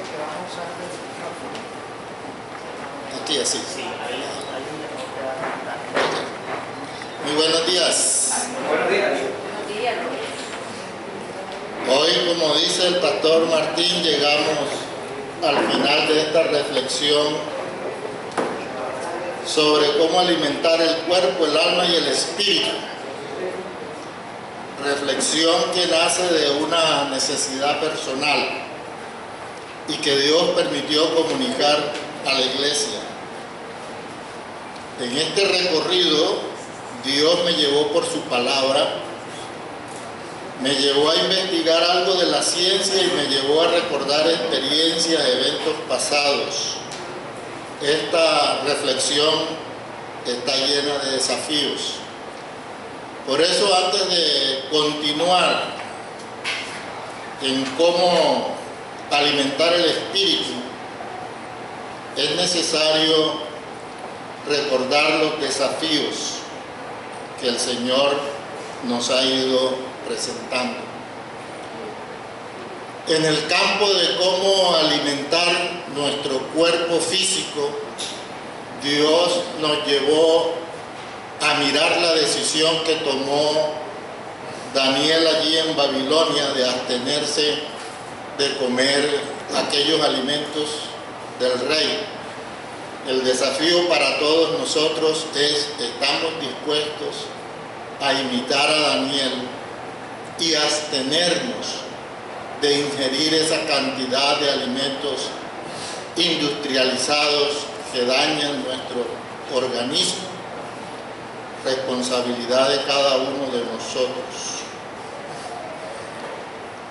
que vamos a usar el micrófono. Aquí así. Sí, ahí tenemos que dar. Muy buenos días. Buenos días. Buenos días. Hoy, como dice el pastor Martín, llegamos al final de esta reflexión sobre cómo alimentar el cuerpo, el alma y el espíritu. Reflexión que nace de una necesidad personal y que Dios permitió comunicar a la iglesia. En este recorrido, Dios me llevó por su palabra, me llevó a investigar algo de la ciencia y me llevó a recordar experiencias, eventos pasados. Esta reflexión está llena de desafíos. Por eso, antes de continuar en cómo alimentar el espíritu, es necesario recordar los desafíos que el Señor nos ha ido presentando. En el campo de cómo alimentar nuestro cuerpo físico, Dios nos llevó a mirar la decisión que tomó Daniel allí en Babilonia de abstenerse de comer aquellos alimentos del rey. El desafío para todos nosotros es: ¿estamos dispuestos a imitar a Daniel y abstenernos de ingerir esa cantidad de alimentos industrializados que dañan nuestro organismo? Responsabilidad de cada uno de nosotros.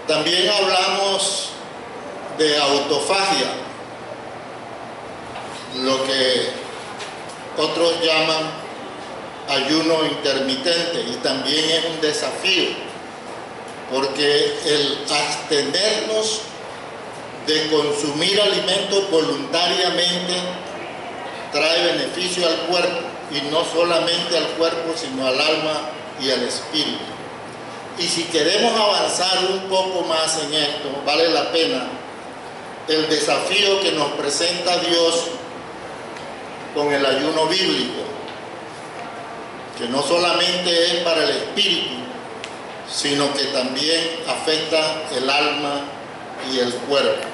También hablamos de autofagia, lo que otros llaman ayuno intermitente, y también es un desafío, porque el abstenernos de consumir alimentos voluntariamente trae beneficio al cuerpo, y no solamente al cuerpo, sino al alma y al espíritu. Y si queremos avanzar un poco más en esto, vale la pena el desafío que nos presenta Dios con el ayuno bíblico, que no solamente es para el espíritu, sino que también afecta el alma y el cuerpo.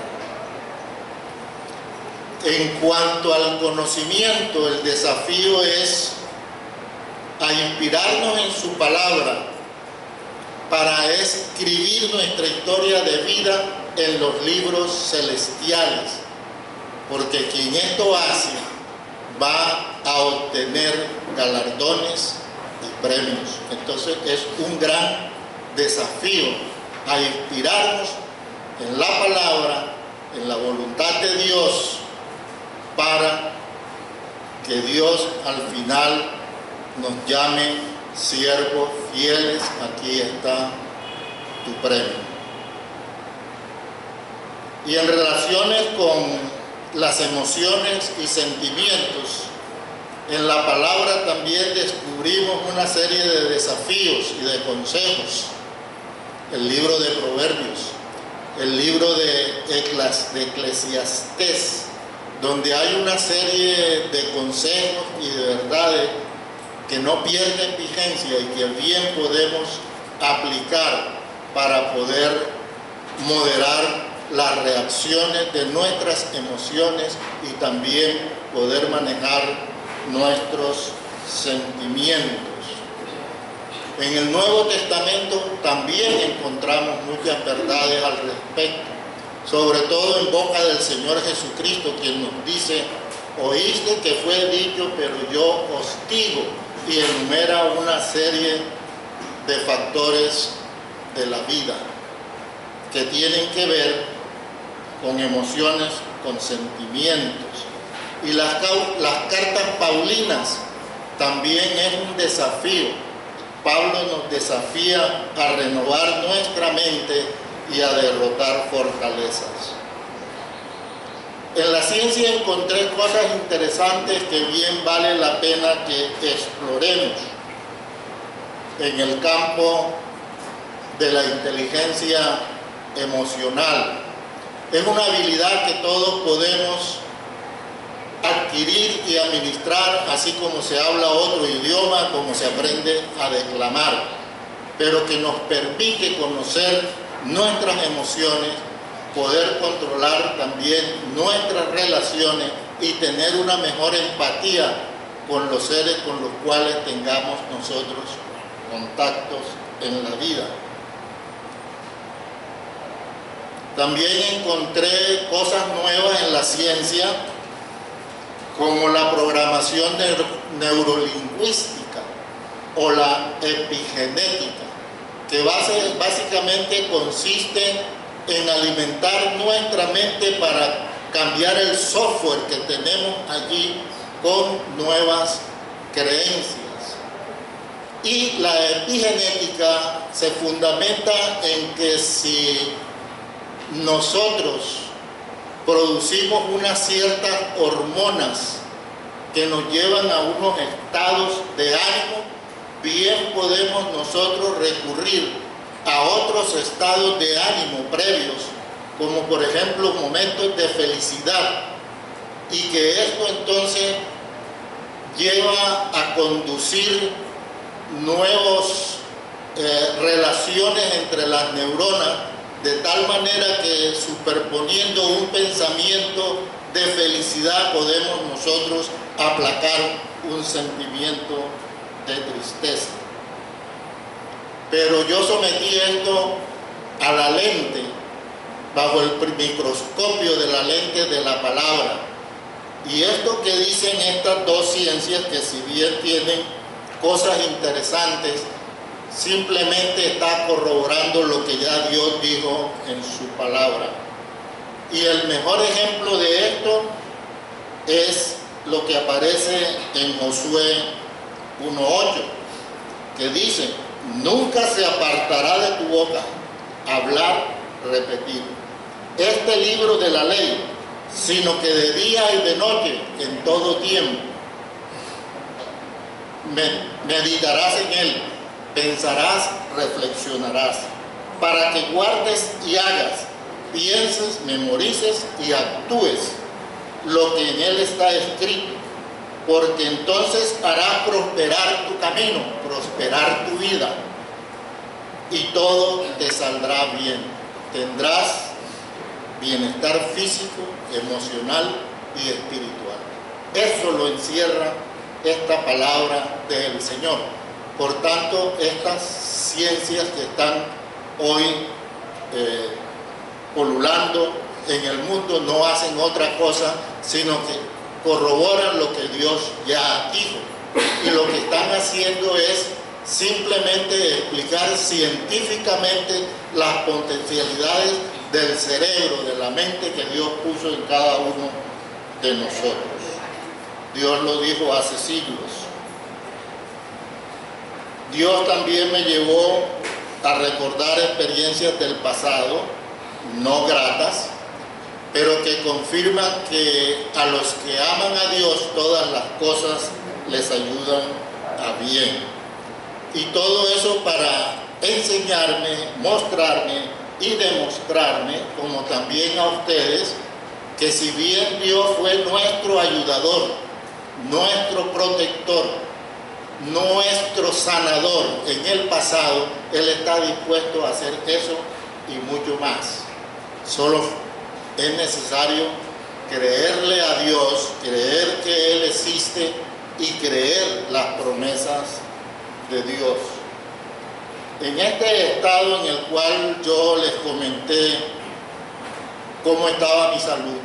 En cuanto al conocimiento, el desafío es a inspirarnos en su palabra para escribir nuestra historia de vida en los libros celestiales, porque quien esto hace va a obtener galardones y premios. Entonces es un gran desafío a inspirarnos en la palabra, en la voluntad de Dios, para que Dios al final nos llame siervos fieles. Aquí está tu premio. Y en relaciones con las emociones y sentimientos, en la palabra también descubrimos una serie de desafíos y de consejos. El libro de Proverbios, el libro de Eclesiastés, donde hay una serie de consejos y de verdades que no pierden vigencia y que bien podemos aplicar para poder moderar las reacciones de nuestras emociones y también poder manejar nuestros sentimientos. En el Nuevo Testamento también encontramos muchas verdades al respecto, sobre todo en boca del Señor Jesucristo, quien nos dice: oíste que fue dicho, pero yo os digo, y enumera una serie de factores de la vida que tienen que ver con emociones, con sentimientos. Y las cartas paulinas también es un desafío. Pablo nos desafía a renovar nuestra mente y a derrotar fortalezas. En la ciencia encontré cosas interesantes que bien vale la pena que exploremos en el campo de la inteligencia emocional. Es una habilidad que todos podemos adquirir y administrar, así como se habla otro idioma, como se aprende a declamar, pero que nos permite conocer nuestras emociones, poder controlar también nuestras relaciones y tener una mejor empatía con los seres con los cuales tengamos nosotros contactos en la vida. También encontré cosas nuevas en la ciencia, como la programación neurolingüística o la epigenética, que básicamente consiste en alimentar nuestra mente para cambiar el software que tenemos allí con nuevas creencias. Y la epigenética se fundamenta en que si nosotros producimos unas ciertas hormonas que nos llevan a unos estados de ánimo, bien podemos nosotros recurrir a otros estados de ánimo previos, como por ejemplo momentos de felicidad, y que esto entonces lleva a conducir nuevas relaciones entre las neuronas, de tal manera que superponiendo un pensamiento de felicidad podemos nosotros aplacar un sentimiento de tristeza. Pero yo sometí esto a la lente, bajo el microscopio de la lente de la palabra. Y esto que dicen estas dos ciencias, que si bien tienen cosas interesantes, simplemente está corroborando lo que ya Dios dijo en su palabra. Y el mejor ejemplo de esto es lo que aparece en Josué 1:8, que dice: nunca se apartará de tu boca hablar, repetir este libro de la ley, sino que de día y de noche, en todo tiempo, meditarás en él, pensarás, reflexionarás, para que guardes y hagas, pienses, memorices y actúes lo que en él está escrito, porque entonces harás prosperar tu camino, prosperar tu vida, y todo te saldrá bien. Tendrás bienestar físico, emocional y espiritual. Eso lo encierra esta palabra del Señor. Por tanto, estas ciencias que están hoy polulando en el mundo no hacen otra cosa sino que corroboran lo que Dios ya dijo, y lo que están haciendo es simplemente explicar científicamente las potencialidades del cerebro, de la mente que Dios puso en cada uno de nosotros. Dios lo dijo hace siglos. Dios también me llevó a recordar experiencias del pasado, no gratas, pero que confirman que a los que aman a Dios todas las cosas les ayudan a bien. Y todo eso para enseñarme, mostrarme y demostrarme, como también a ustedes, que si bien Dios fue nuestro ayudador, nuestro protector, nuestro sanador en el pasado, Él está dispuesto a hacer eso y mucho más. Solo es necesario creerle a Dios, creer que Él existe y creer las promesas de Dios. En este estado en el cual yo les comenté cómo estaba mi salud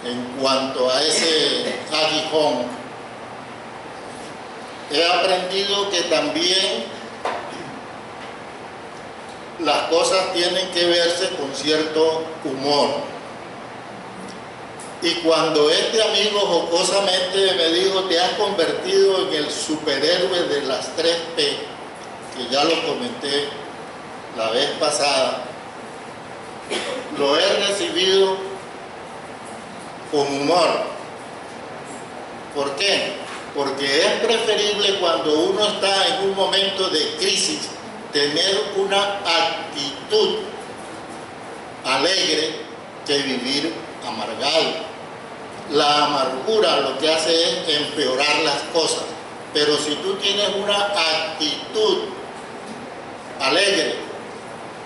en cuanto a ese aguijón, he aprendido que también las cosas tienen que verse con cierto humor. Y cuando este amigo jocosamente me dijo: te has convertido en el superhéroe de las 3P, que ya lo comenté la vez pasada, lo he recibido con humor. ¿Por qué? Porque es preferible, cuando uno está en un momento de crisis, tener una actitud alegre que vivir amargado. La amargura lo que hace es empeorar las cosas, pero si tú tienes una actitud alegre,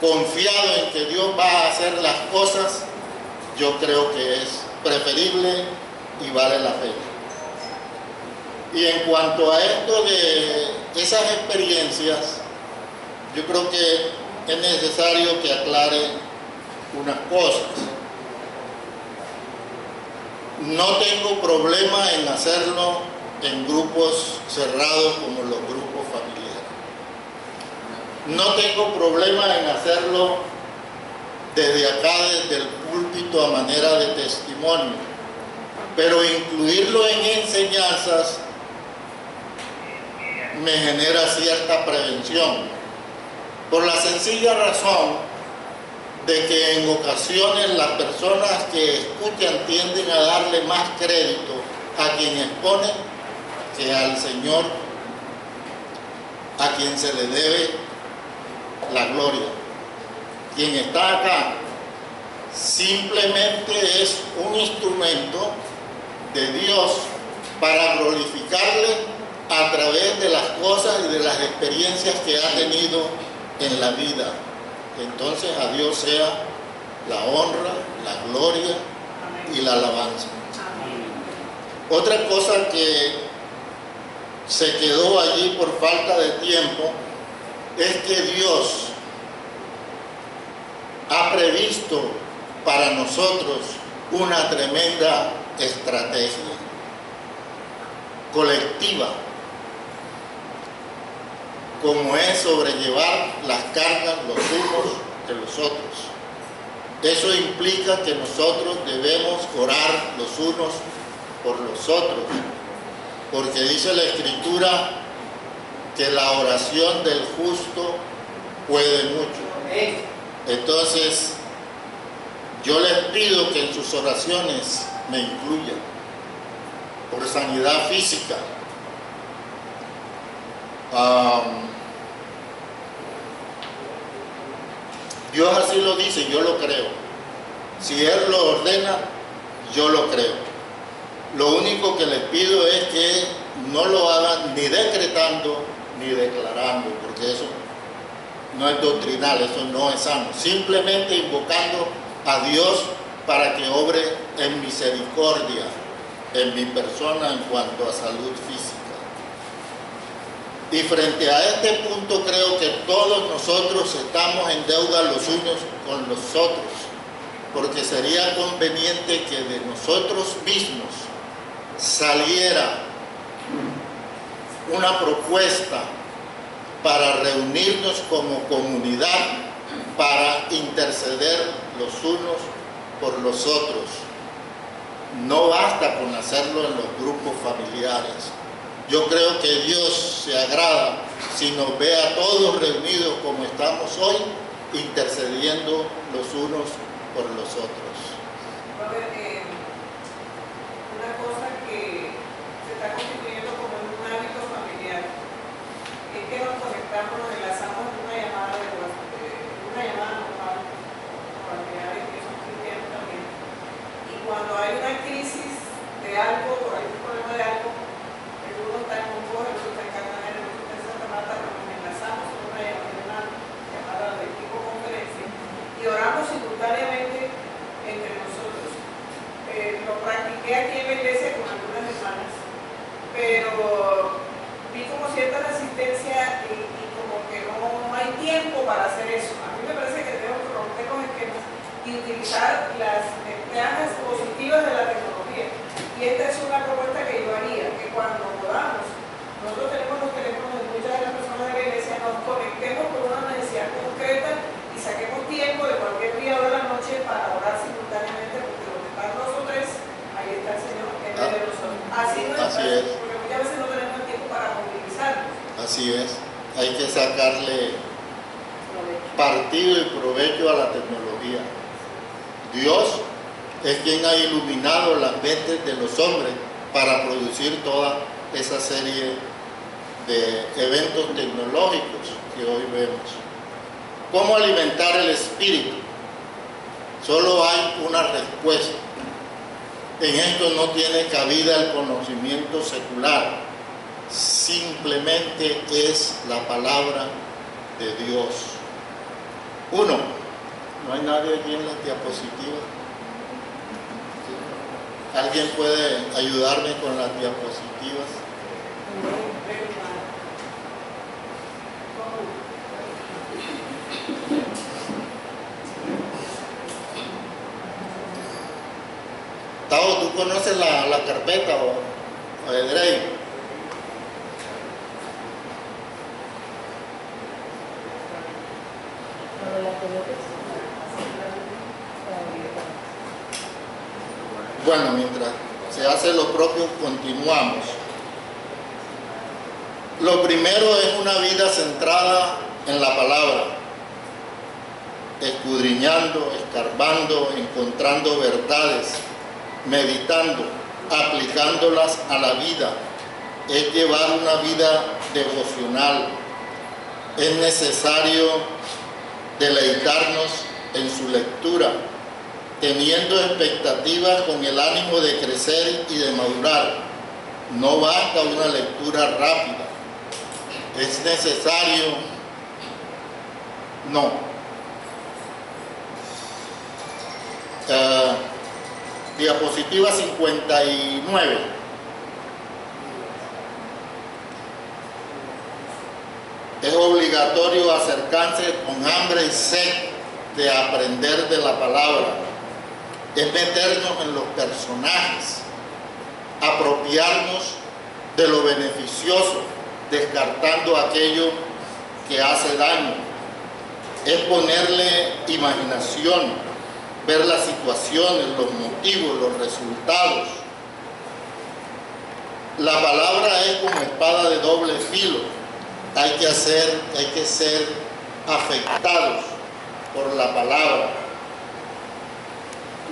confiado en que Dios va a hacer las cosas, yo creo que es preferible y vale la pena. Y en cuanto a esto de esas experiencias, yo creo que es necesario que aclare unas cosas. No tengo problema en hacerlo en grupos cerrados como los grupos familiares. No tengo problema en hacerlo desde acá, desde el púlpito, a manera de testimonio. Pero incluirlo en enseñanzas me genera cierta prevención. Por la sencilla razón de que en ocasiones las personas que escuchan tienden a darle más crédito a quien expone que al Señor, a quien se le debe la gloria. Quien está acá simplemente es un instrumento de Dios para glorificarle a través de las cosas y de las experiencias que ha tenido en la vida. Entonces a Dios sea la honra, la gloria y la alabanza. Otra cosa que se quedó allí por falta de tiempo es que Dios ha previsto para nosotros una tremenda estrategia colectiva, como es sobrellevar las cargas los unos de los otros. Eso implica que nosotros debemos orar los unos por los otros, porque dice la Escritura que la oración del justo puede mucho. Entonces, yo les pido que en sus oraciones me incluyan por sanidad física. Dios así lo dice, yo lo creo. Si Él lo ordena, yo lo creo. Lo único que les pido es que no lo hagan ni decretando ni declarando, porque eso no es doctrinal, eso no es sano. Simplemente invocando a Dios para que obre en misericordia en mi persona en cuanto a salud física. Y frente a este punto creo que todos nosotros estamos en deuda los unos con los otros, porque sería conveniente que de nosotros mismos saliera una propuesta para reunirnos como comunidad para interceder los unos por los otros. No basta con hacerlo en los grupos familiares. Yo creo que Dios se agrada si nos ve a todos reunidos como estamos hoy, intercediendo los unos por los otros. Una cosa que se está constituyendo como un hábito familiar es que nos conectamos, nos enlazamos en una llamada normal, familiares que son cristianos también. Y cuando hay una crisis de algo, o hay un problema de algo, uno está en Mongolia, el otro está en Cartagena, el otro está en Santa Marta, nos enlazamos en una llamada de tipo conferencia y oramos simultáneamente entre nosotros. Lo practiqué aquí en la iglesia con algunas hermanas, pero vi como cierta resistencia y como que no hay tiempo para hacer eso. A mí me parece que debemos romper los esquemas y utilizar las ventajas positivas de la tecnología. Y esta es una propuesta que yo haría, que cuando podamos, nosotros tenemos los teléfonos de muchas de las personas de la iglesia, nos conectemos con una necesidad concreta y saquemos tiempo de cualquier día o de la noche para orar simultáneamente, porque donde están dos o tres, ahí está el Señor en medio de nosotros. Así no es, porque muchas veces no tenemos el tiempo para movilizarnos. Así es, hay que sacarle partido y provecho a la tecnología. Dios es quien ha iluminado las mentes de los hombres para producir toda esa serie de eventos tecnológicos que hoy vemos. ¿Cómo alimentar el espíritu? Solo hay una respuesta. En esto no tiene cabida el conocimiento secular. Simplemente es la palabra de Dios. Uno, no hay nadie aquí en las diapositivas. ¿Alguien puede ayudarme con las diapositivas? Tavo, ¿tú conoces la carpeta o el Drive? Bueno, mientras se hace lo propio, continuamos. Lo primero es una vida centrada en la palabra, escudriñando, escarbando, encontrando verdades, meditando, aplicándolas a la vida. Es llevar una vida devocional. Es necesario deleitarnos en su lectura, teniendo expectativas con el ánimo de crecer y de madurar. No basta una lectura rápida. Es necesario, diapositiva 59. Es obligatorio acercarse con hambre y sed de aprender de la palabra. Es meternos en los personajes, apropiarnos de lo beneficioso, descartando aquello que hace daño. Es ponerle imaginación, ver las situaciones, los motivos, los resultados. La palabra es como espada de doble filo. Hay que ser afectados por la palabra.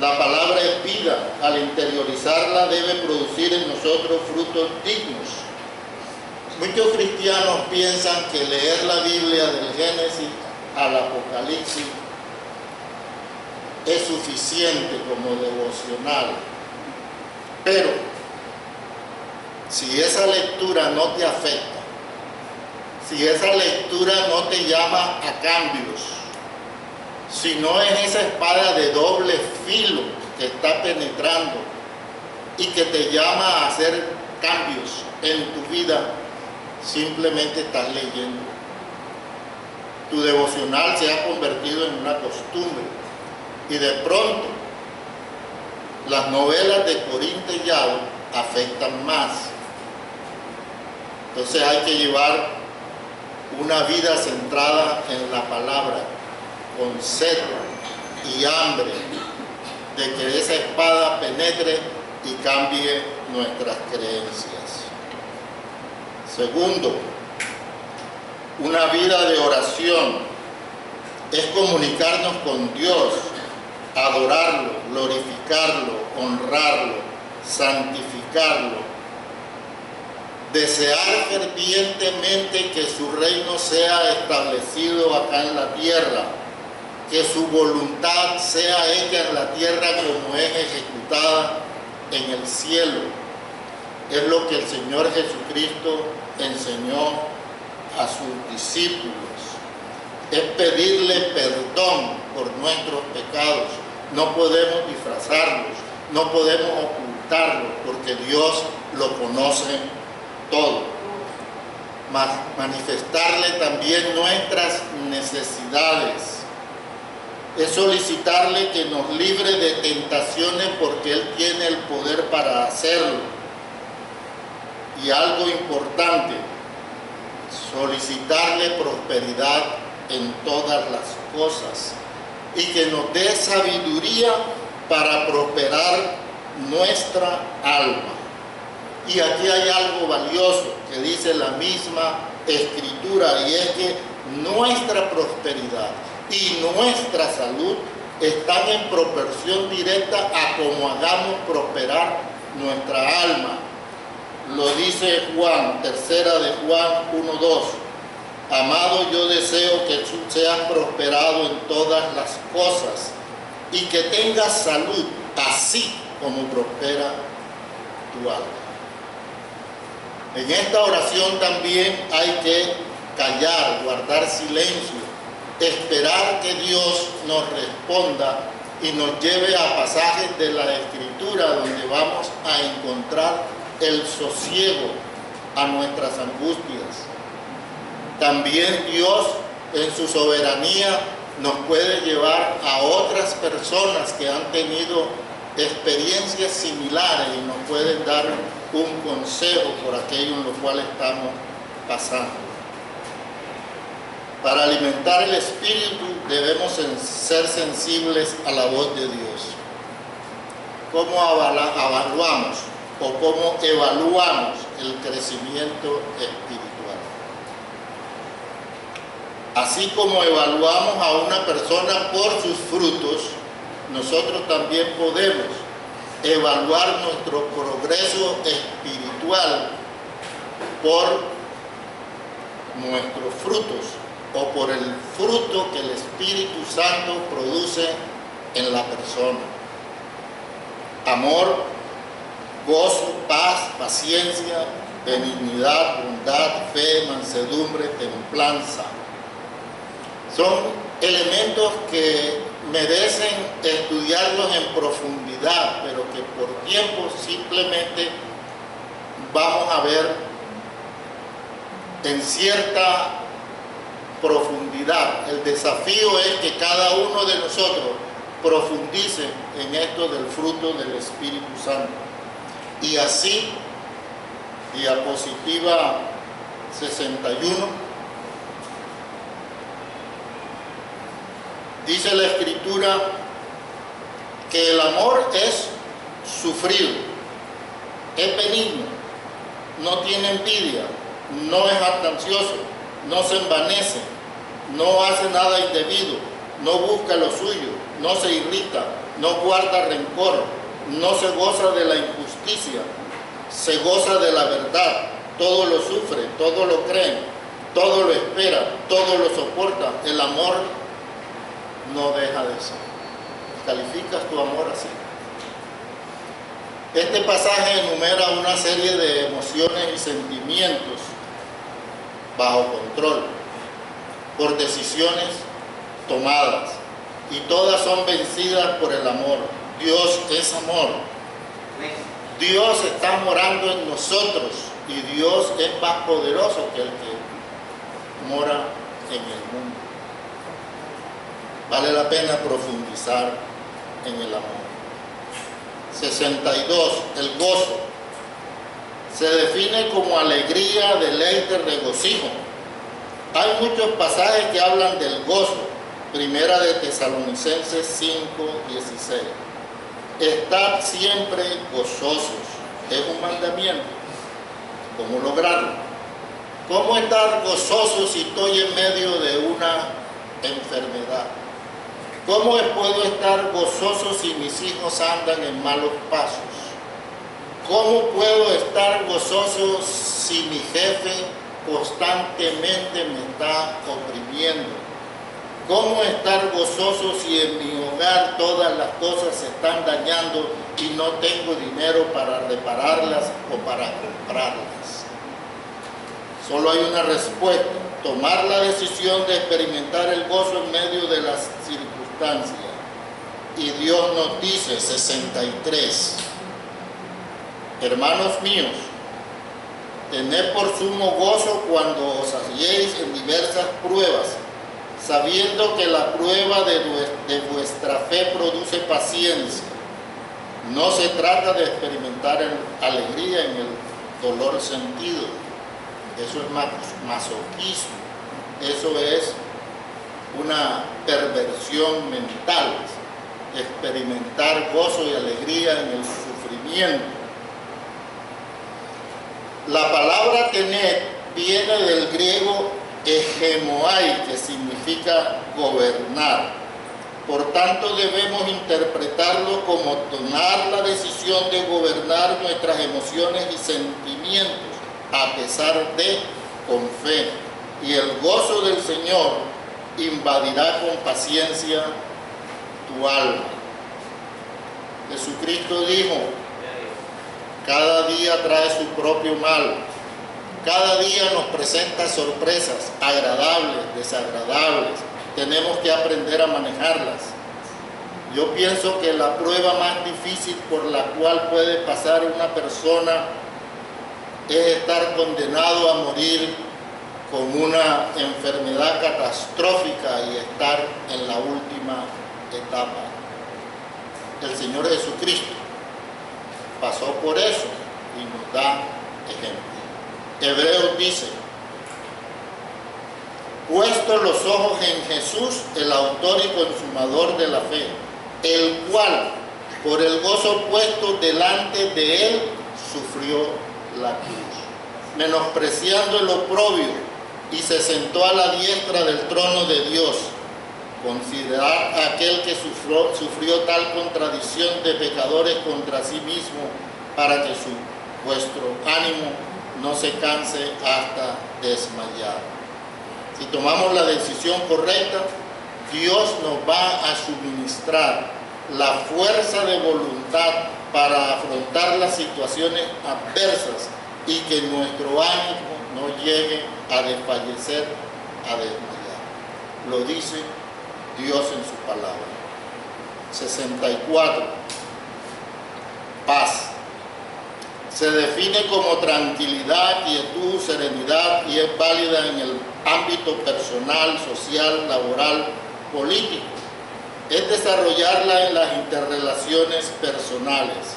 La palabra es vida. Al interiorizarla debe producir en nosotros frutos dignos. Muchos cristianos piensan que leer la Biblia del Génesis al Apocalipsis es suficiente como devocional. Pero si esa lectura no te afecta, si esa lectura no te llama a cambios, si no es esa espada de doble filo que está penetrando y que te llama a hacer cambios en tu vida, simplemente estás leyendo. Tu devocional se ha convertido en una costumbre y de pronto las novelas de Corín Tellado afectan más. Entonces hay que llevar una vida centrada en la palabra, con sed y hambre de que esa espada penetre y cambie nuestras creencias. Segundo, una vida de oración es comunicarnos con Dios, adorarlo, glorificarlo, honrarlo, santificarlo, desear fervientemente que su reino sea establecido acá en la tierra, que su voluntad sea hecha en la tierra como es ejecutada en el cielo. Es lo que el Señor Jesucristo enseñó a sus discípulos. Es pedirle perdón por nuestros pecados. No podemos disfrazarlos, no podemos ocultarlos, porque Dios lo conoce todo. Manifestarle también nuestras necesidades. Es solicitarle que nos libre de tentaciones, porque Él tiene el poder para hacerlo. Y algo importante, solicitarle prosperidad en todas las cosas y que nos dé sabiduría para prosperar nuestra alma. Y aquí hay algo valioso que dice la misma Escritura, y es que nuestra prosperidad y nuestra salud están en proporción directa a cómo hagamos prosperar nuestra alma. Lo dice Juan, tercera de Juan 1:2. Amado, yo deseo que tú seas prosperado en todas las cosas y que tengas salud, así como prospera tu alma. En esta oración también hay que callar, guardar silencio, esperar que Dios nos responda y nos lleve a pasajes de la Escritura donde vamos a encontrar el sosiego a nuestras angustias. También Dios en su soberanía nos puede llevar a otras personas que han tenido experiencias similares y nos pueden dar un consejo por aquello en lo cual estamos pasando. Para alimentar el espíritu debemos ser sensibles a la voz de Dios. ¿Cómo evaluamos o cómo evaluamos el crecimiento espiritual? Así como evaluamos a una persona por sus frutos, nosotros también podemos evaluar nuestro progreso espiritual por nuestros frutos o por el fruto que el Espíritu Santo produce en la persona. Amor, gozo, paz, paciencia, benignidad, bondad, fe, mansedumbre, templanza. Son elementos que merecen estudiarlos en profundidad, pero que por tiempo simplemente vamos a ver en cierta profundidad. El desafío es que cada uno de nosotros profundice en esto del fruto del Espíritu Santo. Y así, diapositiva 61, dice la Escritura que el amor es sufrido, es benigno, no tiene envidia, no es jactancioso, no se envanece, no hace nada indebido, no busca lo suyo, no se irrita, no guarda rencor, no se goza de la injusticia, se goza de la verdad, todo lo sufre, todo lo cree, todo lo espera, todo lo soporta. El amor no deja de ser. ¿Calificas tu amor así? Este pasaje enumera una serie de emociones y sentimientos bajo control, por decisiones tomadas, y todas son vencidas por el amor. Dios es amor. Dios está morando en nosotros y Dios es más poderoso que el que mora en el mundo. Vale la pena profundizar en el amor. 62. El gozo. Se define como alegría, deleite, regocijo. Hay muchos pasajes que hablan del gozo. Primera de Tesalonicenses 5:16. Estad siempre gozosos. Es un mandamiento. ¿Cómo lograrlo? ¿Cómo estar gozoso si estoy en medio de una enfermedad? ¿Cómo puedo estar gozoso si mis hijos andan en malos pasos? ¿Cómo puedo estar gozoso si mi jefe constantemente me está oprimiendo? ¿Cómo estar gozoso si en mi hogar todas las cosas se están dañando y no tengo dinero para repararlas o para comprarlas? Solo hay una respuesta: tomar la decisión de experimentar el gozo en medio de las circunstancias. Y Dios nos dice, 63, hermanos míos, tened por sumo gozo cuando os halléis en diversas pruebas, sabiendo que la prueba de vuestra fe produce paciencia. No se trata de experimentar alegría en el dolor sentido. Eso es masoquismo. Eso es una perversión mental. Experimentar gozo y alegría en el sufrimiento. La palabra tener viene del griego hegemoai, que significa gobernar. Por tanto, debemos interpretarlo como tomar la decisión de gobernar nuestras emociones y sentimientos, a pesar de, con fe. Y el gozo del Señor invadirá con paciencia tu alma. Jesucristo dijo, cada día trae su propio mal. Cada día nos presenta sorpresas, agradables, desagradables. Tenemos que aprender a manejarlas. Yo pienso que la prueba más difícil por la cual puede pasar una persona es estar condenado a morir con una enfermedad catastrófica y estar en la última etapa. El Señor Jesucristo pasó por eso y nos da ejemplo. Hebreos dice, puestos los ojos en Jesús, el autor y consumador de la fe, el cual, por el gozo puesto delante de él, sufrió la cruz, menospreciando el oprobio, y se sentó a la diestra del trono de Dios. Considerad a aquel que sufrió tal contradicción de pecadores contra sí mismo, para que vuestro ánimo no se canse hasta desmayar. Si tomamos la decisión correcta, Dios nos va a suministrar la fuerza de voluntad para afrontar las situaciones adversas y que nuestro ánimo no llegue a desfallecer, a desmayar. Lo dice Dios en su palabra. 64. Paz. Se define como tranquilidad, quietud, serenidad y es válida en el ámbito personal, social, laboral, político. Es desarrollarla en las interrelaciones personales.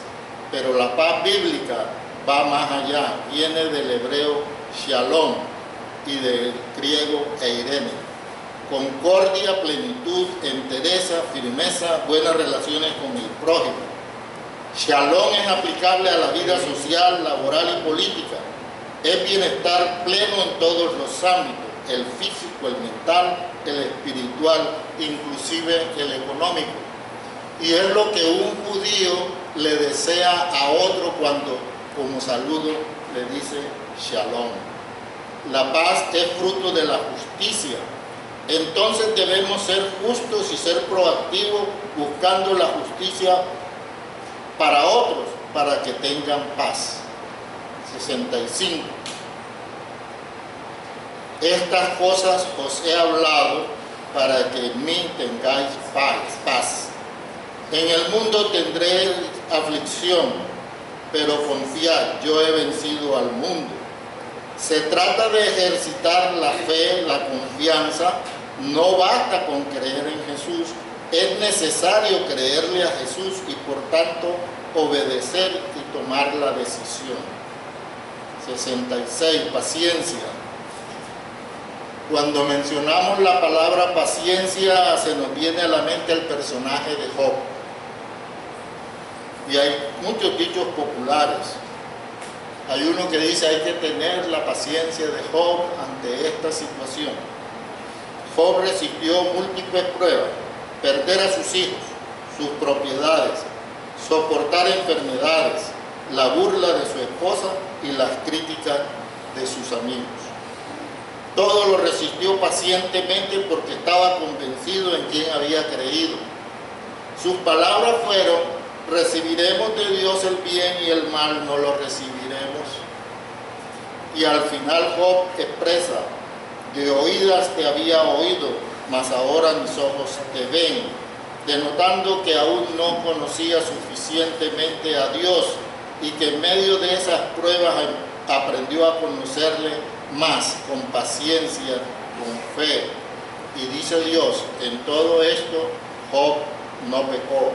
Pero la paz bíblica va más allá. Viene del hebreo shalom y del griego eirene. Concordia, plenitud, entereza, firmeza, buenas relaciones con el prójimo. Shalom es aplicable a la vida social, laboral y política. Es bienestar pleno en todos los ámbitos, el físico, el mental, el espiritual, inclusive el económico. Y es lo que un judío le desea a otro cuando, como saludo, le dice Shalom. La paz es fruto de la justicia. Entonces debemos ser justos y ser proactivos buscando la justicia para otros, para que tengan paz. 65. Estas cosas os he hablado para que en mí tengáis paz. En el mundo tendréis aflicción, pero confiad, yo he vencido al mundo. Se trata de ejercitar la fe, la confianza. No basta con creer en Jesús, es necesario creerle a Jesús y por tanto obedecer y tomar la decisión. 66. Paciencia. Cuando mencionamos la palabra paciencia, se nos viene a la mente el personaje de Job. Y hay muchos dichos populares. Hay uno que dice, hay que tener la paciencia de Job ante esta situación. Job resistió múltiples pruebas, perder a sus hijos, sus propiedades, soportar enfermedades, la burla de su esposa y las críticas de sus amigos. Todo lo resistió pacientemente porque estaba convencido en quien había creído. Sus palabras fueron, recibiremos de Dios el bien y el mal no lo recibiremos. Y al final Job expresa, de oídas te había oído, mas ahora mis ojos te ven, denotando que aún no conocía suficientemente a Dios y que en medio de esas pruebas aprendió a conocerle más, con paciencia, con fe. Y dice Dios, en todo esto Job no pecó.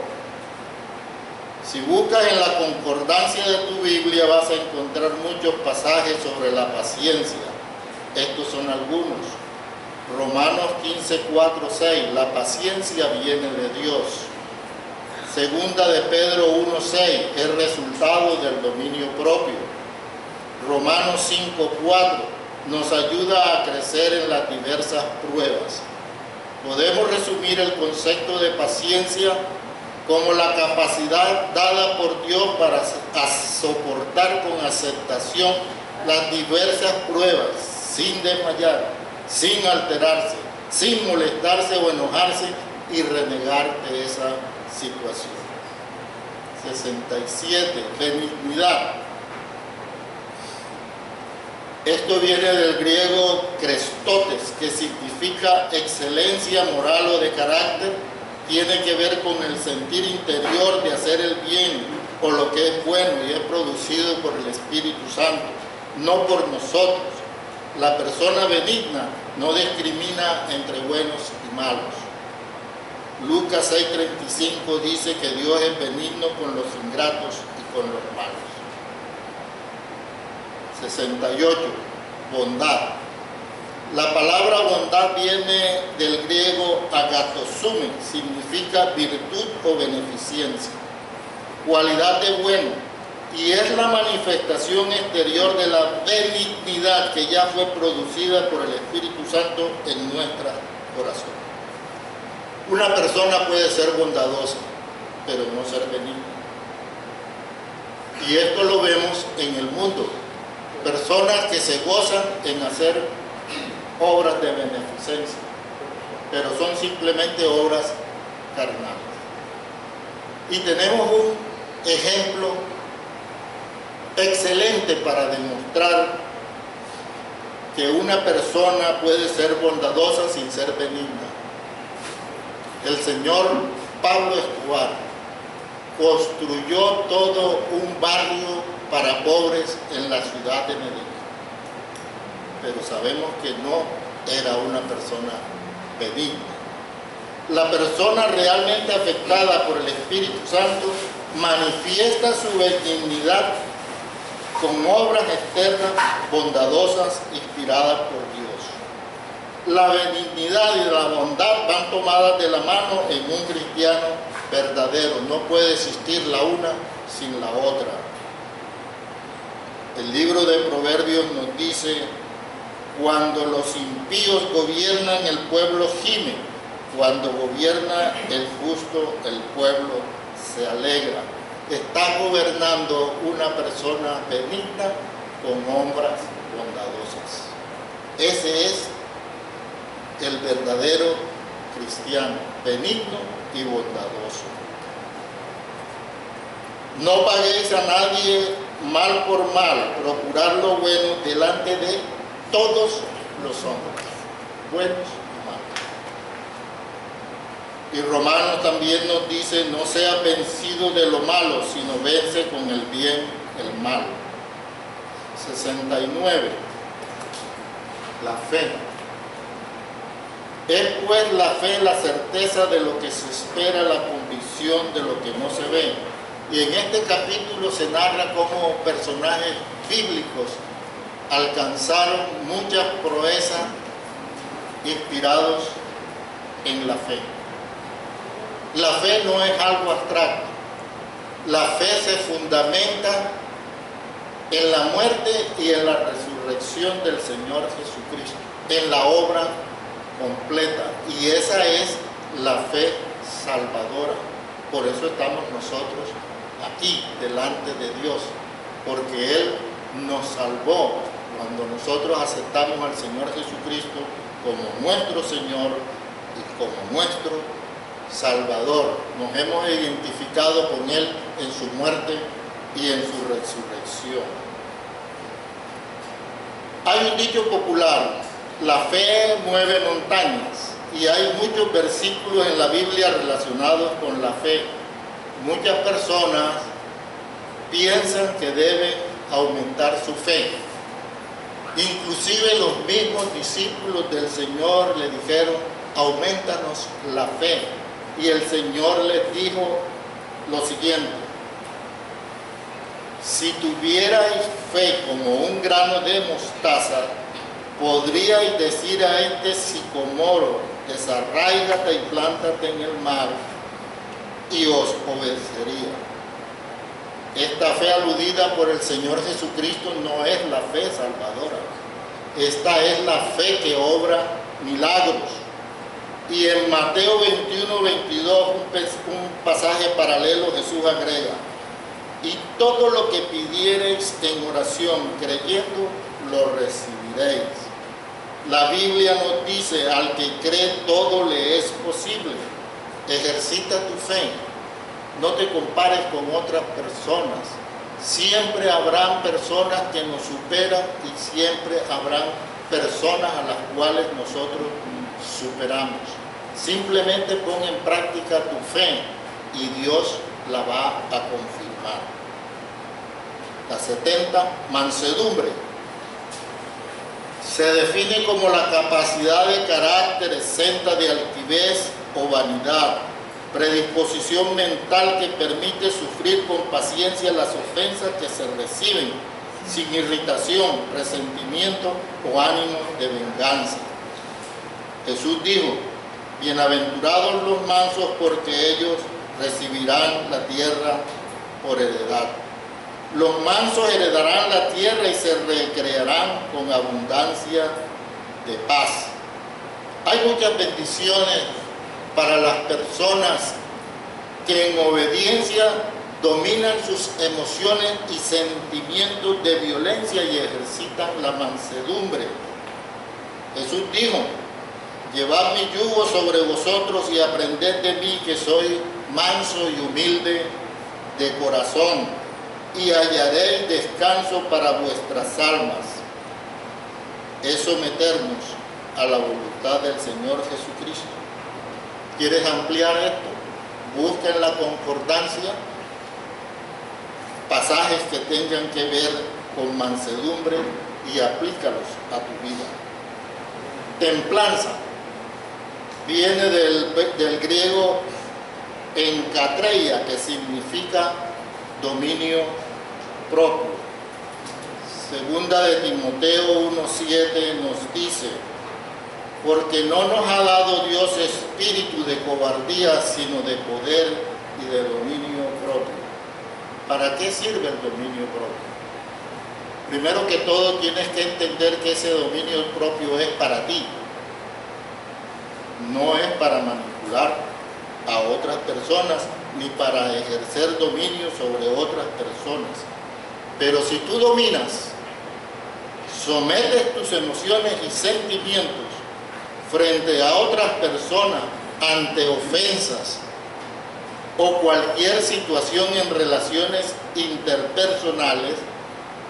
Si buscas en la concordancia de tu Biblia vas a encontrar muchos pasajes sobre la paciencia. Estos son algunos. Romanos 15, 4, 6. La paciencia viene de Dios. Segunda de Pedro 1, 6. Es resultado del dominio propio. Romanos 5, 4. Nos ayuda a crecer en las diversas pruebas. Podemos resumir el concepto de paciencia como la capacidad dada por Dios para soportar con aceptación las diversas pruebas, sin desmayar, sin alterarse, sin molestarse o enojarse y renegar de esa situación. 67, benignidad. Esto viene del griego krestotes, que significa excelencia moral o de carácter. Tiene que ver con el sentir interior de hacer el bien o lo que es bueno y es producido por el Espíritu Santo, no por nosotros. La persona benigna no discrimina entre buenos y malos. Lucas 6:35 dice que Dios es benigno con los ingratos y con los malos. 68. Bondad. La palabra bondad viene del griego agatosume, significa virtud o beneficencia, cualidad de bueno, y es la manifestación exterior de la benignidad que ya fue producida por el Espíritu Santo en nuestro corazón. Una persona puede ser bondadosa, pero no ser benigna. Y esto lo vemos en el mundo. Personas que se gozan en hacer obras de beneficencia, pero son simplemente obras carnales. Y tenemos un ejemplo excelente para demostrar que una persona puede ser bondadosa sin ser benigna. El señor Pablo Escobar construyó todo un barrio para pobres en la ciudad de Medellín, pero sabemos que no era una persona benigna. La persona realmente afectada por el Espíritu Santo manifiesta su benignidad con obras externas bondadosas inspiradas por Dios. La benignidad y la bondad van tomadas de la mano en un cristiano verdadero. No puede existir la una sin la otra. El libro de Proverbios nos dice: cuando los impíos gobiernan, el pueblo gime; cuando gobierna el justo, el pueblo se alegra. Está gobernando una persona benigna con obras bondadosas. Ese es el verdadero cristiano, benigno y bondadoso. No paguéis a nadie mal por mal, procurar lo bueno delante de todos los hombres, buenos y malos. Y Romanos también nos dice: no sea vencido de lo malo, sino vence con el bien el mal. 69. La fe. Es pues la fe la certeza de lo que se espera, la convicción de lo que no se ve. Y en este capítulo se narra cómo personajes bíblicos alcanzaron muchas proezas inspirados en la fe. La fe no es algo abstracto. La fe se fundamenta en la muerte y en la resurrección del Señor Jesucristo, en la obra completa. Y esa es la fe salvadora. Por eso estamos nosotros aquí delante de Dios, porque Él nos salvó cuando nosotros aceptamos al Señor Jesucristo como nuestro Señor y como nuestro Salvador. Nos hemos identificado con Él en su muerte y en su resurrección. Hay un dicho popular: la fe mueve montañas, y hay muchos versículos en la Biblia relacionados con la fe. Muchas personas piensan que deben aumentar su fe. Inclusive los mismos discípulos del Señor le dijeron: aumentanos la fe. Y el Señor les dijo lo siguiente: si tuvierais fe como un grano de mostaza, podríais decir a este sicomoro: desarráigate y plántate en el mar, y os obedecería. Esta fe aludida por el Señor Jesucristo no es la fe salvadora. Esta es la fe que obra milagros. Y en Mateo 21-22, un pasaje paralelo, Jesús agrega: y todo lo que pidiereis en oración creyendo, lo recibiréis. La Biblia nos dice: al que cree todo le es posible. Ejercita tu fe. no te compares con otras personas. Siempre habrán personas que nos superan y siempre habrán personas a las cuales nosotros superamos. Simplemente pon en práctica tu fe y Dios la va a confirmar. La 70, mansedumbre. Se define como la capacidad de carácter exenta de altivez o vanidad, predisposición mental que permite sufrir con paciencia las ofensas que se reciben, sin irritación, resentimiento o ánimo de venganza. Jesús dijo: bienaventurados los mansos, porque ellos recibirán la tierra por heredad. Los mansos heredarán la tierra y se recrearán con abundancia de paz. Hay muchas bendiciones para las personas que en obediencia dominan sus emociones y sentimientos de violencia y ejercitan la mansedumbre. Jesús dijo: llevad mi yugo sobre vosotros y aprended de mí, que soy manso y humilde de corazón, y hallaréis descanso para vuestras almas. Es someternos a la voluntad del Señor Jesucristo. ¿Quieres ampliar esto? Busca en la concordancia pasajes que tengan que ver con mansedumbre y aplícalos a tu vida. Templanza viene del griego enkatreia, que significa dominio propio. Segunda de Timoteo 1:7 nos dice: porque no nos ha dado Dios espíritu de cobardía, sino de poder y de dominio propio. ¿Para qué sirve el dominio propio? Primero que todo, tienes que entender que ese dominio propio es para ti. No es para manipular a otras personas, ni para ejercer dominio sobre otras personas. Pero si tú dominas, sometes tus emociones y sentimientos frente a otras personas ante ofensas o cualquier situación en relaciones interpersonales,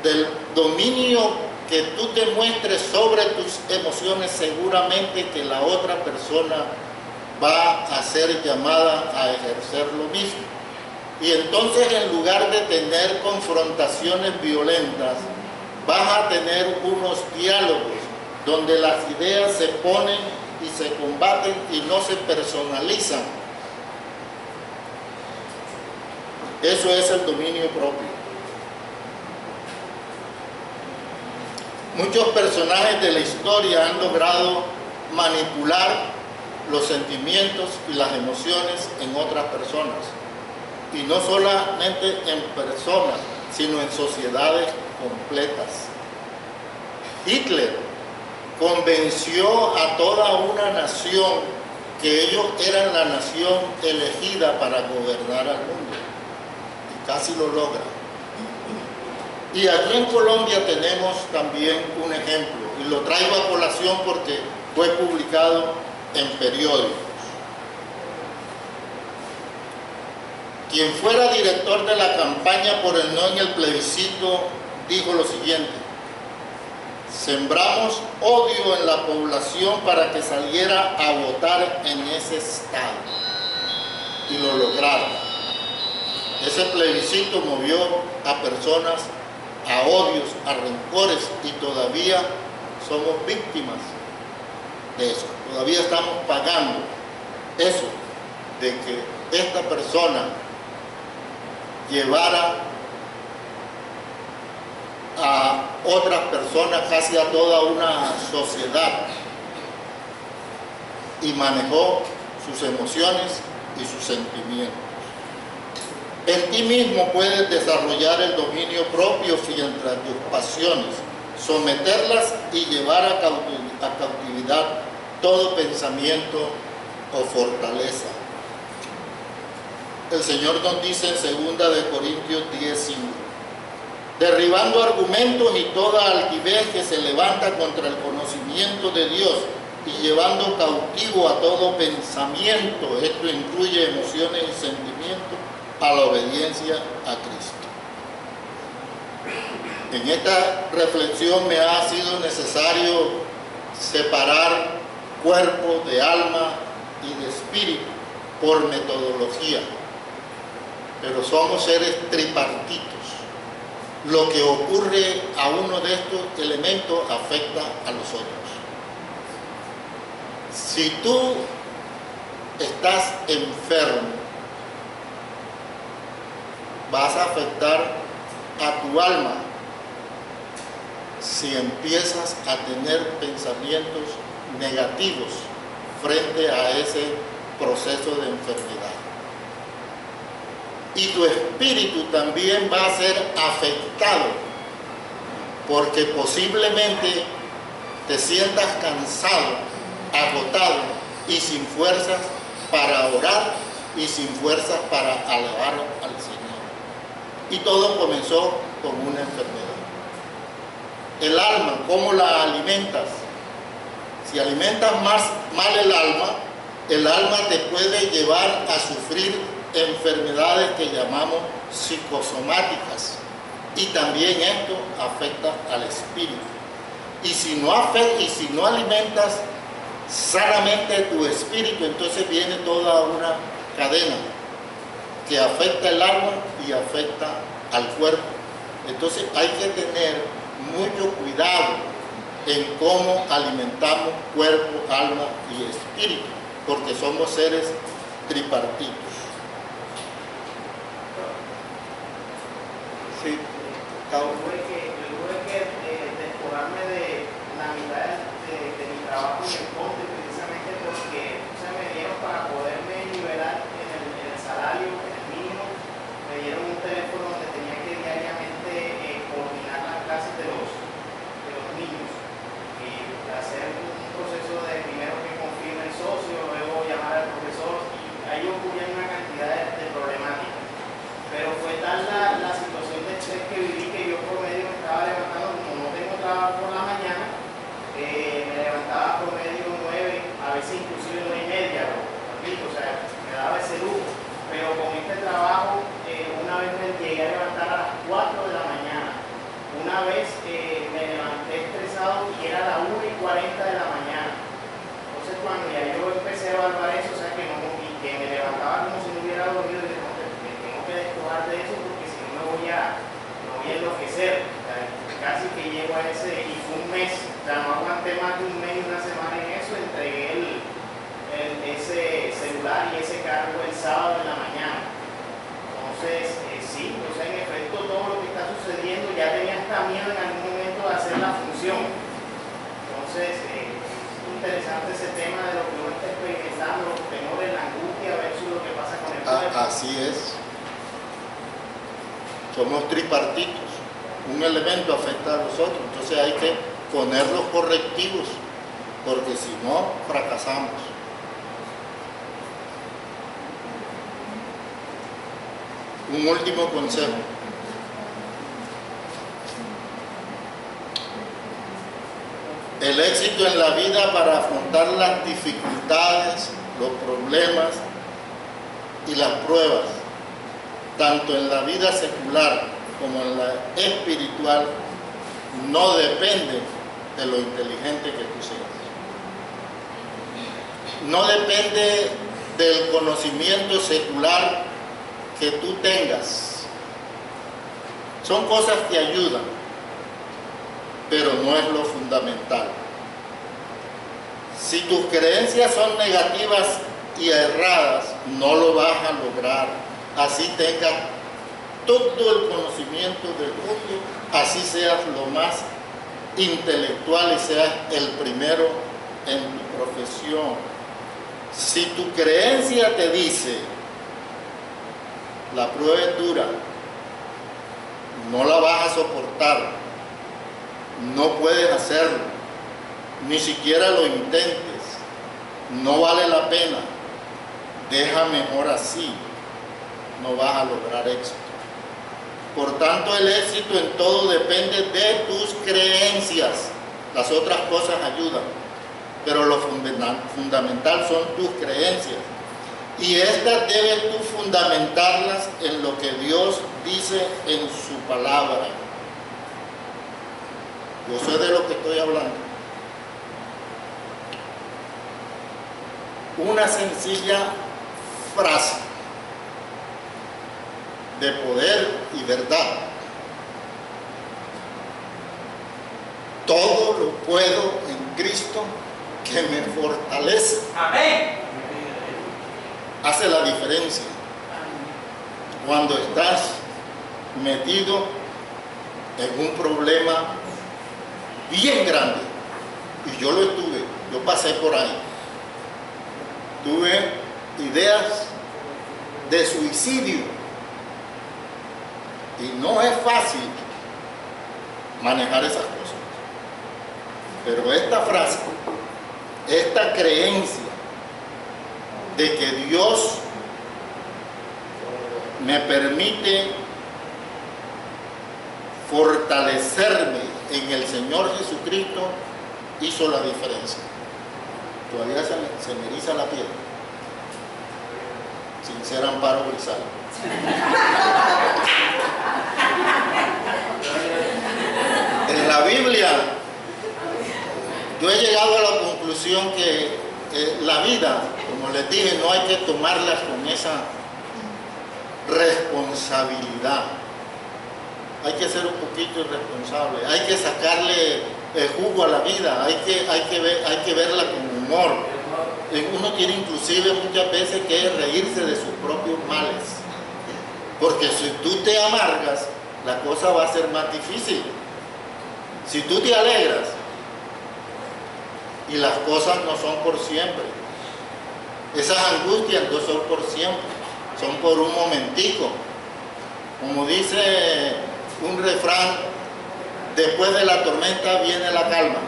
del dominio que tú te muestres sobre tus emociones, seguramente que la otra persona va a ser llamada a ejercer lo mismo. Y entonces, en lugar de tener confrontaciones violentas, vas a tener unos diálogos donde las ideas se ponen y se combaten y no se personalizan. Eso es el dominio propio. Muchos personajes de la historia han logrado manipular los sentimientos y las emociones en otras personas. Y no solamente en personas, sino en sociedades completas. Hitler convenció a toda una nación que ellos eran la nación elegida para gobernar al mundo. Y casi lo logra. Y aquí en Colombia tenemos también un ejemplo, y lo traigo a colación porque fue publicado en periódicos. Quien fuera director de la campaña por el no en el plebiscito dijo lo siguiente: sembramos odio en la población para que saliera a votar en ese estado. Y lo lograron. Ese plebiscito movió a personas a odios, a rencores, y todavía somos víctimas de eso. Todavía estamos pagando eso, de que esta persona llevara a otras personas, casi a toda una sociedad, y manejó sus emociones y sus sentimientos. En ti mismo puedes desarrollar el dominio propio frente a tus pasiones, someterlas y llevar a cautividad todo pensamiento o fortaleza. El Señor nos dice en 2 Corintios 10:5: derribando argumentos y toda altivez que se levanta contra el conocimiento de Dios, y llevando cautivo a todo pensamiento, esto incluye emociones y sentimientos, a la obediencia a Cristo. En esta reflexión me ha sido necesario separar cuerpo de alma y de espíritu por metodología, pero somos seres tripartitos. Lo que ocurre a uno de estos elementos afecta a los otros. Si tú estás enfermo, vas a afectar a tu alma si empiezas a tener pensamientos negativos frente a ese proceso de enfermedad. Y tu espíritu también va a ser afectado, porque posiblemente te sientas cansado, agotado y sin fuerzas para orar y sin fuerzas para alabar al Señor. Y todo comenzó con una enfermedad. El alma, ¿cómo la alimentas? Si alimentas mal el alma te puede llevar a sufrir enfermedades que llamamos psicosomáticas, y también esto afecta al espíritu. Y si no alimentas sanamente tu espíritu, entonces viene toda una cadena que afecta el alma y afecta al cuerpo. Entonces hay que tener mucho cuidado en cómo alimentamos cuerpo, alma y espíritu, porque somos seres tripartitos. Sí, Yo tuve que despojarme de la mitad de mi trabajo en el conte, precisamente porque me dieron, para poderme nivelar en el salario, en el mínimo, me dieron un teléfono donde tenía que diariamente coordinar las clases de los niños y hacer un proceso de primero que confirme el socio, luego llamar al profesor, y ahí ocurrían una cantidad de problemáticas. Pero fue tal la situación de estrés que viví que yo promedio me estaba levantando, como no tengo trabajo por la mañana, me levantaba promedio 9, a veces inclusive 9:30, o sea, me daba ese lujo. Pero con este trabajo, una vez me llegué a levantar a las 4 de la mañana, una vez me levanté estresado y era las 1:40 de la mañana. Entonces cuando ya yo empecé a evaluar eso, o sea, que me levantaba como si no hubiera dormido, y dije, que despojar de eso, porque si no me voy a enloquecer. O sea, casi que llego a ese, y fue un mes, o sea, no aguanté más de un mes y una semana en eso. Entregué ese celular y ese cargo el sábado en la mañana. Entonces, sí, o sea, en efecto, todo lo que está sucediendo, ya tenía hasta miedo en algún momento de hacer la función. Entonces, es interesante ese tema de lo que uno está experimentando, los temores, la angustia versus lo que pasa con el cuerpo. Así es. Somos tripartitos, un elemento afecta a los otros, entonces hay que poner los correctivos, porque si no, fracasamos. Un último consejo. El éxito en la vida para afrontar las dificultades, los problemas y las pruebas, tanto en la vida secular como en la espiritual, no depende de lo inteligente que tú seas. No depende del conocimiento secular que tú tengas. Son cosas que ayudan, pero no es lo fundamental. Si tus creencias son negativas y erradas, no lo vas a lograr. Así tengas todo el conocimiento del mundo, así seas lo más intelectual y seas el primero en tu profesión. Si tu creencia te dice, la prueba es dura, no la vas a soportar, no puedes hacerlo, ni siquiera lo intentes, no vale la pena, deja mejor así, no vas a lograr éxito. Por tanto, el éxito en todo depende de tus creencias. Las otras cosas ayudan, pero lo fundamental son tus creencias. Y estas debes tú fundamentarlas en lo que Dios dice en su palabra. Yo sé de lo que estoy hablando. Una sencilla frase de poder y verdad. Todo lo puedo en Cristo que me fortalece. Amén. Hace la diferencia cuando estás metido en un problema bien grande. Y yo lo estuve, yo pasé por ahí. Tuve ideas de suicidio. Y no es fácil manejar esas cosas. Pero esta frase, esta creencia de que Dios me permite fortalecerme en el Señor Jesucristo, hizo la diferencia. Todavía se me eriza la piel. Sin ser Amparo Grisal. En la Biblia, yo he llegado a la conclusión que la vida, como les dije, no hay que tomarla con esa responsabilidad. Hay que ser un poquito irresponsable, hay que sacarle jugo a la vida, hay que verla con humor. Uno tiene inclusive muchas veces que reírse de sus propios males, porque si tú te amargas, la cosa va a ser más difícil. Si tú te alegras, y las cosas no son por siempre, esas angustias no son por siempre, son por un momentico. Como dice un refrán, después de la tormenta viene la calma.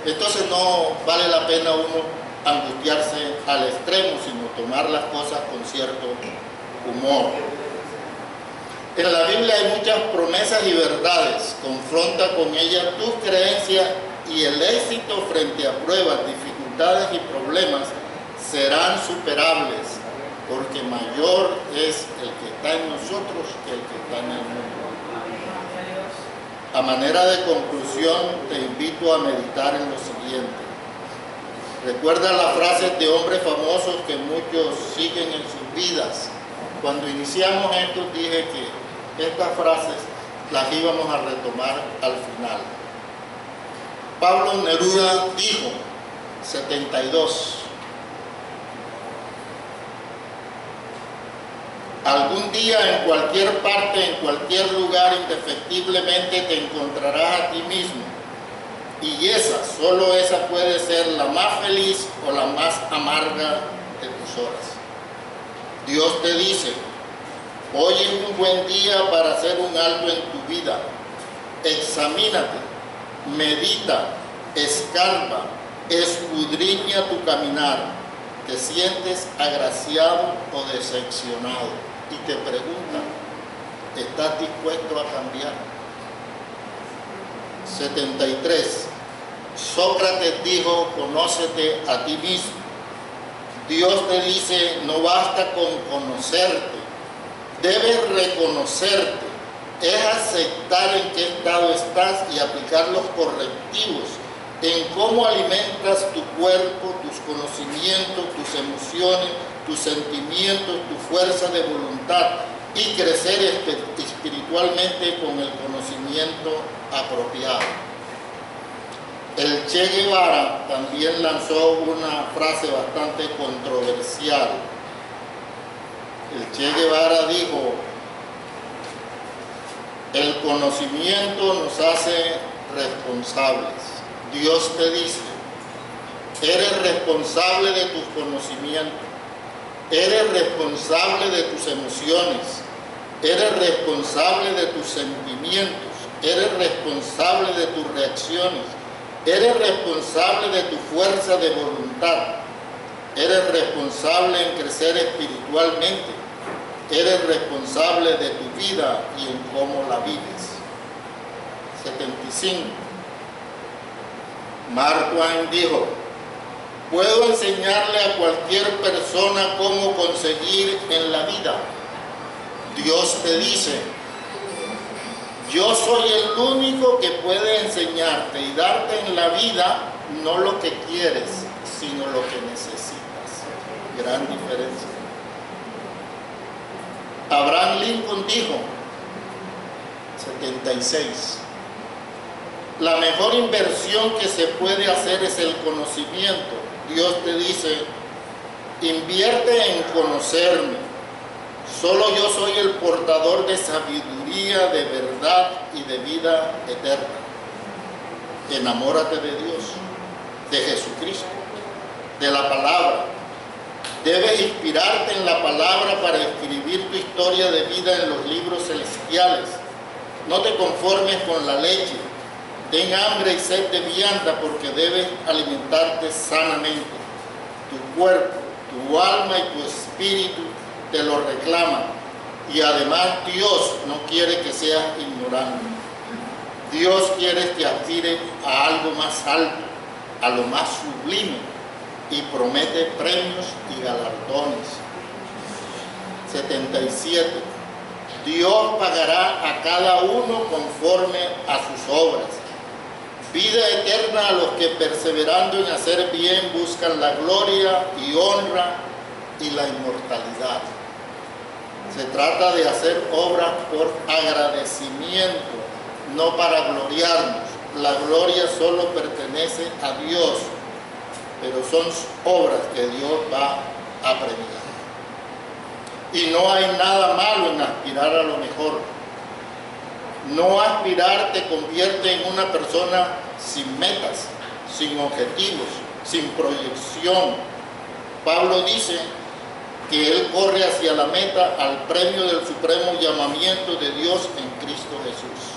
Entonces no vale la pena uno angustiarse al extremo, sino tomar las cosas con cierto humor. En la Biblia hay muchas promesas y verdades. Confronta con ellas tus creencias y el éxito frente a pruebas, dificultades y problemas serán superables, porque mayor es el que está en nosotros que el que está en el mundo. A manera de conclusión, te invito a meditar en lo siguiente. Recuerda las frases de hombres famosos que muchos siguen en sus vidas. Cuando iniciamos esto dije que estas frases las íbamos a retomar al final. Pablo Neruda dijo, 72, algún día en cualquier parte, en cualquier lugar, indefectiblemente te encontrarás a ti mismo. Y solo esa puede ser la más feliz o la más amarga de tus horas. Dios te dice, hoy es un buen día para hacer un alto en tu vida. Examínate, medita, escarba, escudriña tu caminar. Te sientes agraciado o decepcionado y te preguntan, ¿estás dispuesto a cambiar? 73. Sócrates dijo, conócete a ti mismo. Dios te dice, no basta con conocerte, debes reconocerte. Es aceptar en qué estado estás y aplicar los correctivos en cómo alimentas tu cuerpo, tus conocimientos, tus emociones, tus sentimientos, tu fuerza de voluntad y crecer espiritualmente con el conocimiento apropiado. El Che Guevara también lanzó una frase bastante controversial. El Che Guevara dijo, el conocimiento nos hace responsables. Dios te dice, eres responsable de tus conocimientos, eres responsable de tus emociones, eres responsable de tus sentimientos, eres responsable de tus reacciones, eres responsable de tu fuerza de voluntad, eres responsable en crecer espiritualmente, eres responsable de tu vida y en cómo la vives. 75. Mark Twain dijo, Puedo enseñarle a cualquier persona cómo conseguir en la vida. Dios te dice, yo soy el único que puede enseñarte y darte en la vida no lo que quieres, sino lo que necesitas. Gran diferencia. Abraham Lincoln dijo, 76, la mejor inversión que se puede hacer es el conocimiento. Dios te dice, invierte en conocerme. Solo yo soy el portador de sabiduría, de verdad y de vida eterna. Enamórate de Dios, de Jesucristo, de la palabra. Debes inspirarte en la palabra para escribir tu historia de vida en los libros celestiales. No te conformes con la leche. Ten hambre y sed de vianda porque debes alimentarte sanamente. Tu cuerpo, tu alma y tu espíritu te lo reclaman. Y además Dios no quiere que seas ignorante. Dios quiere que aspires a algo más alto, a lo más sublime, y promete premios y galardones. 77. Dios pagará a cada uno conforme a sus obras. Vida eterna a los que perseverando en hacer bien buscan la gloria y honra y la inmortalidad. Se trata de hacer obras por agradecimiento, no para gloriarnos. La gloria solo pertenece a Dios, pero son obras que Dios va a premiar. Y no hay nada malo en aspirar a lo mejor. No aspirar te convierte en una persona sin metas, sin objetivos, sin proyección. Pablo dice que él corre hacia la meta, al premio del supremo llamamiento de Dios en Cristo Jesús.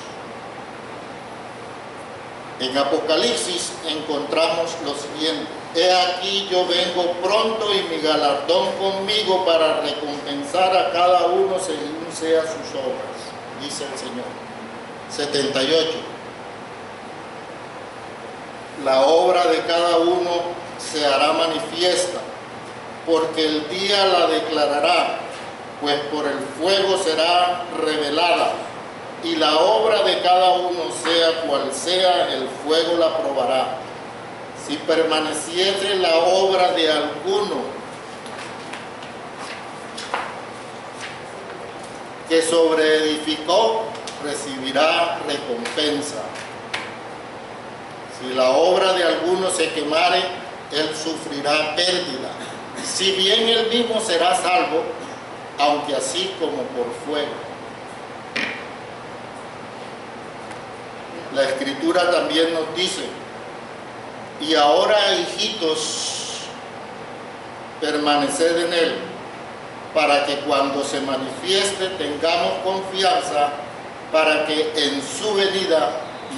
En Apocalipsis encontramos lo siguiente: he aquí yo vengo pronto y mi galardón conmigo para recompensar a cada uno según sea sus obras, dice el Señor. 78. La obra de cada uno se hará manifiesta, porque el día la declarará, pues por el fuego será revelada, y la obra de cada uno, sea cual sea, el fuego la probará. Si permaneciese la obra de alguno que sobreedificó, recibirá recompensa. Si la obra de alguno se quemare, él sufrirá pérdida. Si bien él mismo será salvo, aunque así como por fuego. La Escritura también nos dice: y ahora, hijitos, permaneced en él, para que cuando se manifieste tengamos confianza, para que en su venida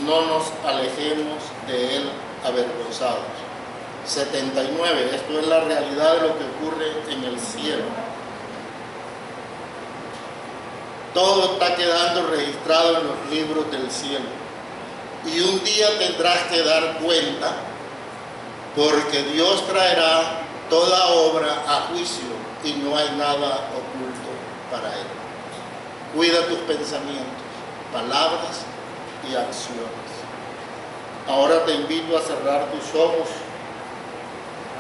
no nos alejemos de él avergonzados. 79. Esto es la realidad de lo que ocurre en el cielo. Todo está quedando registrado en los libros del cielo. Y un día tendrás que dar cuenta, porque Dios traerá toda obra a juicio y no hay nada oculto para él. Cuida tus pensamientos, palabras y acciones. Ahora te invito a cerrar tus ojos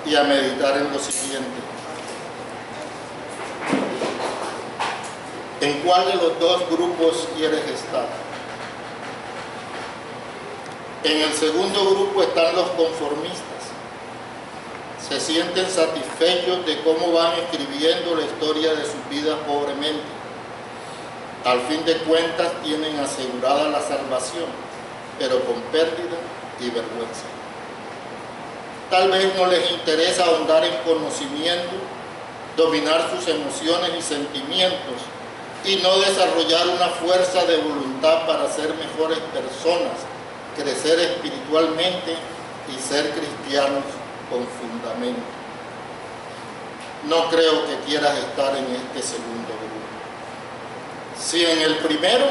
y a meditar en lo siguiente. ¿En cuál de los dos grupos quieres estar? En el segundo grupo están los conformistas. Se sienten satisfechos de cómo van escribiendo la historia de sus vidas pobremente. Al fin de cuentas tienen asegurada la salvación, pero con pérdida y vergüenza. Tal vez no les interesa ahondar en conocimiento, dominar sus emociones y sentimientos y no desarrollar una fuerza de voluntad para ser mejores personas, crecer espiritualmente y ser cristianos con fundamento. No creo que quieras estar en este segundo grupo. Si en el primero,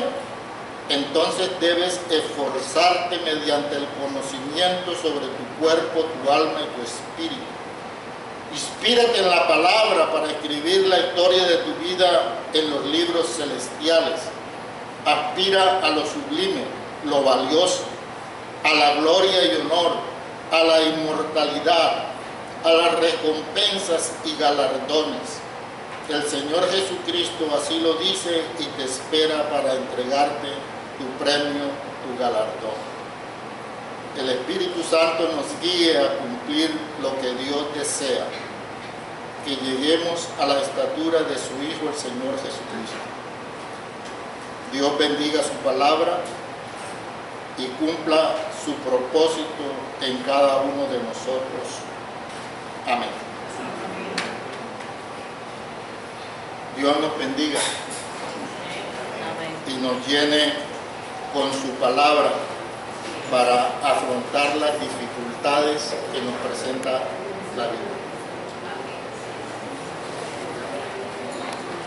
entonces debes esforzarte mediante el conocimiento sobre tu cuerpo, tu alma y tu espíritu. Inspírate en la palabra para escribir la historia de tu vida en los libros celestiales. Aspira a lo sublime, lo valioso, a la gloria y honor, a la inmortalidad, a las recompensas y galardones. El Señor Jesucristo así lo dice y te espera para entregarte tu premio, tu galardón. El Espíritu Santo nos guíe a cumplir lo que Dios desea, que lleguemos a la estatura de su Hijo, el Señor Jesucristo. Dios bendiga su palabra y cumpla su propósito en cada uno de nosotros. Amén. Dios nos bendiga y nos llene con su palabra para afrontar las dificultades que nos presenta la vida.